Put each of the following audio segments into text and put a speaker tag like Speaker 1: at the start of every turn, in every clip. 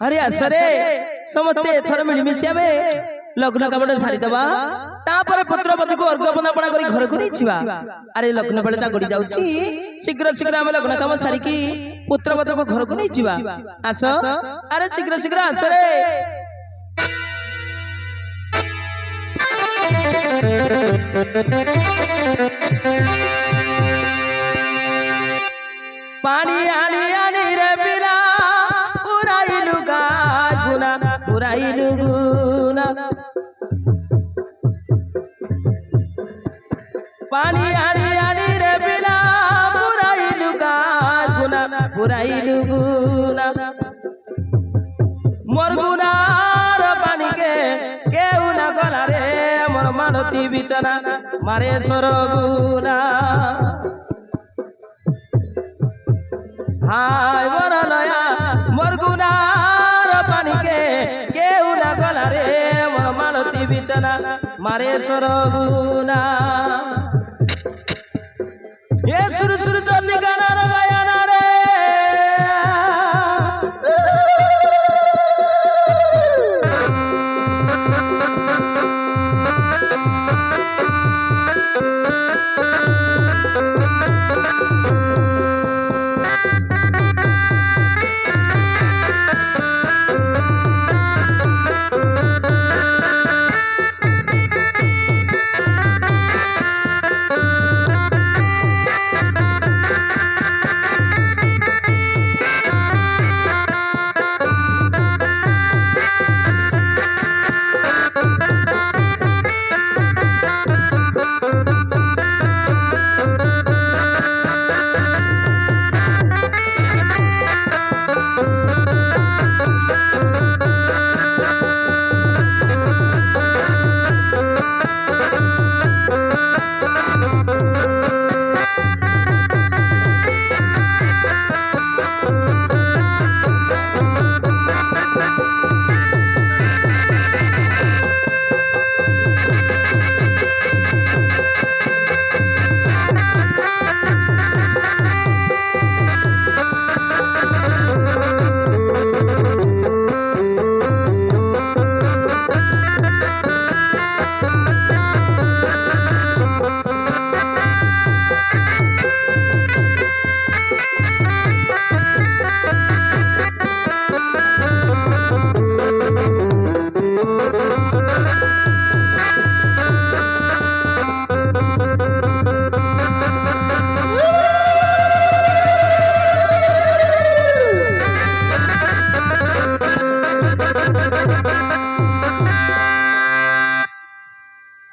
Speaker 1: अरे आसरे समस्ते एथर मिलमिशि आमे लग्न कामटा सारीदेवा तापर पुत्रपति को अर्घ्य बंदना करी घर को नहीं अरे लग्न बेलटा गड़ी जाउछि शीघ्र शीघ्र आमे लग्न काम सारिकी पुत्रपति को घर को नहीं आस अरे शीघ्र शीघ्र आस रे पानी आनी आनी रे पिला उराइलु गाय गुना उराइलु गुना पानी आनी आनी रे पिला उराइलु गाय गुना उराइलु गुना मोर गुनार पानी के केउ ना गला रे मोर मानती बिचना मारे सर गुना हाय मोर लया मोर गुनार पानी के केउ ना गला रे मोर मालती बिचना मारे सर गुना ये सुर सुर चली गाना रे गायना रे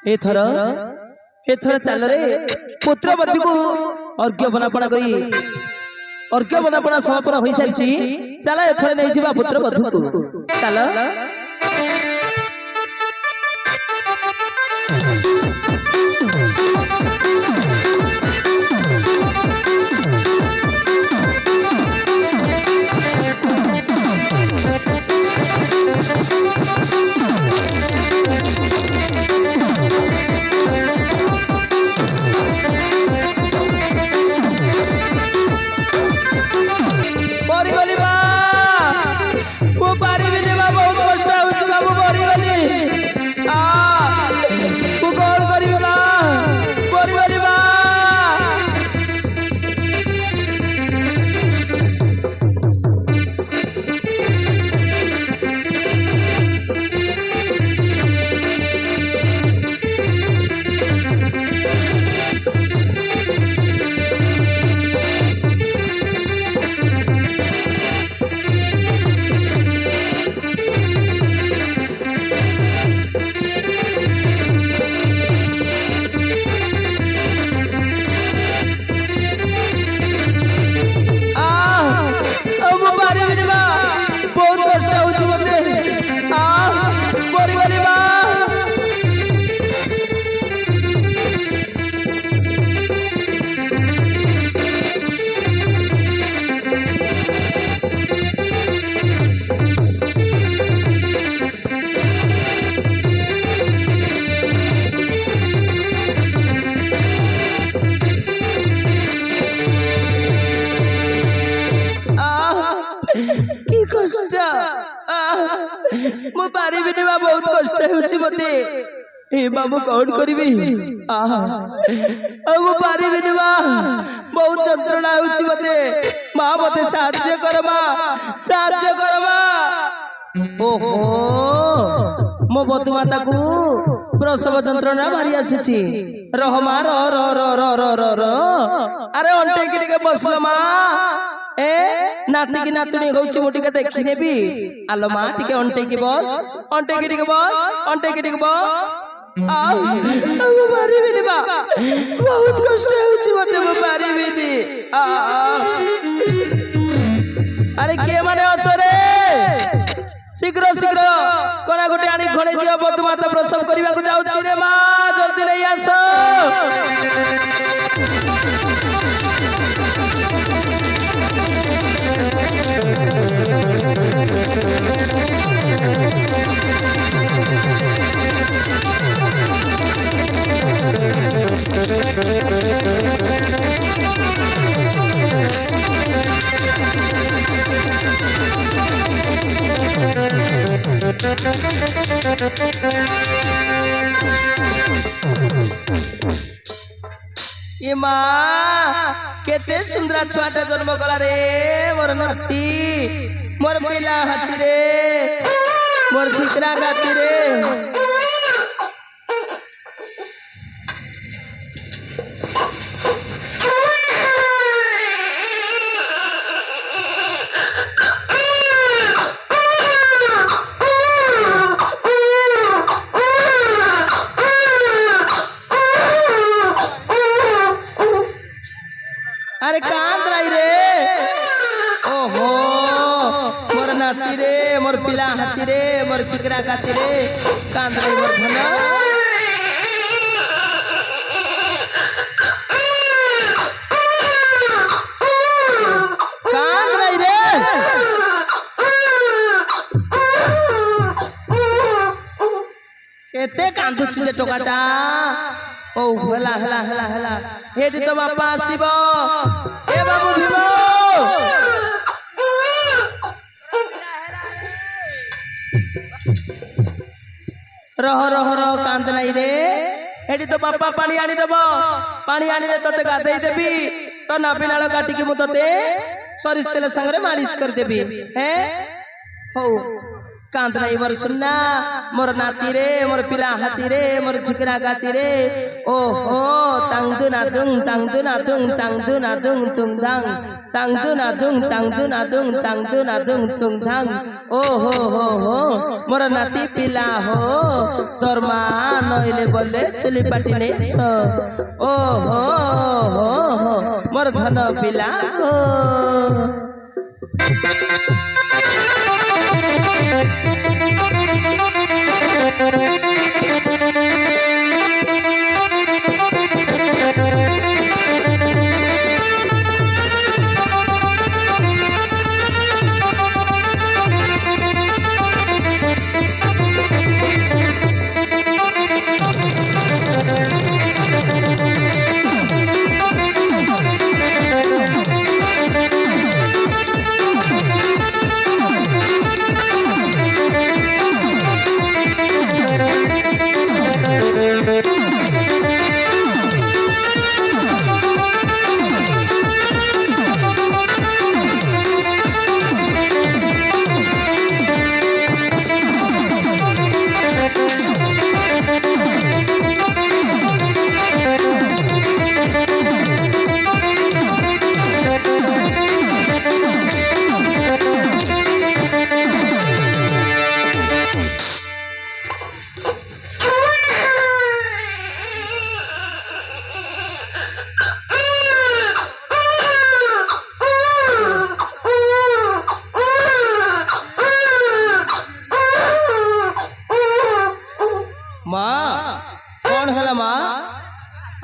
Speaker 1: एथर एथर चल रे पुत्रवती को अर्घ्य बंदना करी अर्घ्य बंदना समापन हो सारी चल एथर नहीं जीवा पुत्रवधू को चल बहुत कष्ट हो बाबू। कष्ट होउछि मते ए बाबू कौन करिबी आहा अब पारिबिनी मा बहुत जंत्रणा होउछि मते मां मते साहाय्य कर मा ओहो मो बधु माता को प्रसव जंत्रणा भारी आछि रह मा रो रो रो रो रो रो रो अरे अंटे की टिके बसलो मा ए नाती की नातुणी होउछि मो टिके देखि नेबी आलो मा टिके अंटे की टिके बस आओ पारिबिनी बा बहुत कष्ट होउछि मते मो पारिबिनी अरे के माने अछो रे शीघ्र शीघ्र कोना गोटे आनी घणे दियो बधु माता प्रसव करबा को जाउछि रे मा जल्दी नहीं आसो ये माँ केते सुंदरा छुआटा जन्म कला रे मोर नाती मोर पिला हाथी रे मोर छिकरा गाती रे अरे कांद रही रे ओहो मोर नाती रे मोर पिला हाथी रे मोर छिकरा गाती रे कांद रही मोर धन कांद रही रे केते कांदुछि जे टोकाटा ओ हला हला हला हला हेटी तो बापा आसीबो ए बाबू भीमो रह रह रह कांद नाही रे हेटी तो बापा पानी आनी देबो पानी आनी ले तते गाधेई देबी तो नाबिनाळ काटी के मु तते सरिस तेल संगरे मालिश कर देबी हैं हो कांद नहीं मोर सुन्ना मोर नाती रे मोर पिला हाथी रे मोर छिकरा गाती रे ओहो तांगदु नादुंग तांगदु नादुंग तांगदु नादुंग तुंगदांग तांगदु नादुंग तांगदु नादुंग तांगदु नादुंग तुंगदांग ओहो हो मोर नाती पिला हो तोर मा नइले बोले चुली पाटी ने सो ओहो हो मोर धन पिला हो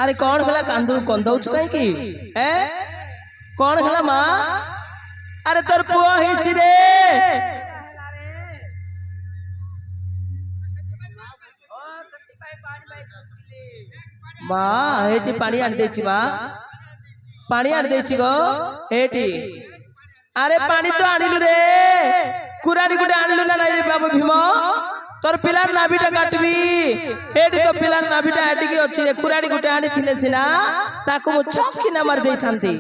Speaker 1: अरे कौन हला कांदू कंदौच कहीं की ए कौन हला मां अरे तोर पुआ हिच रे मां हेटी पानी आन देछि मां पानी आन देछि गो हेटी अरे पानी तो आनिलु रे कुरानी गुटे आनिलु ना रे बाबू भीम তোর পিলার নাভিটা কাটবি এটি তো পিলার নাভিটা এটিকি ଅଛି রে কুরাড়ি গুটে আনি থিলে সিনা তাকু মু চকিনা মার দেই থান্তি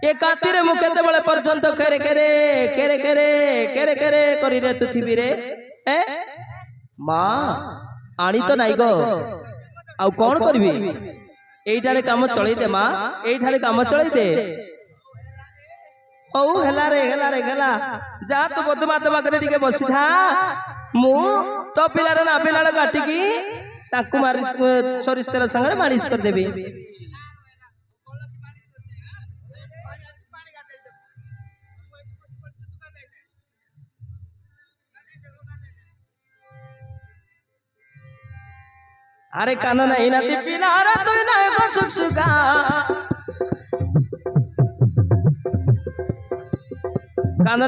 Speaker 1: এ কাতিরে মু কেতেবেলে পর্যন্ত কেরে কেরে কেরে কেরে কেরে কেরে করি রে তু থিবি রে মা আনি তো নাই গো আউ কোন করবি এইটারে কাম চলাই দে মা এইটারে কাম চলাই দে ହଉ ହେଲା ରେ ହେଲା ଯା ତୁ ବଦମା ତମା କରି ଟିକେ ବସି ଥା ମୁଁ ତ ପିଲାର ନା ପିଲାର କାଟିକି ତାକୁ ମାଲିଶ ସରିଷ ତେଲ ସାଙ୍ଗରେ ମାଲିଶ କରିଦେବି আরে কান নাই নাতি পিলার তুই না সুখ সুখা কান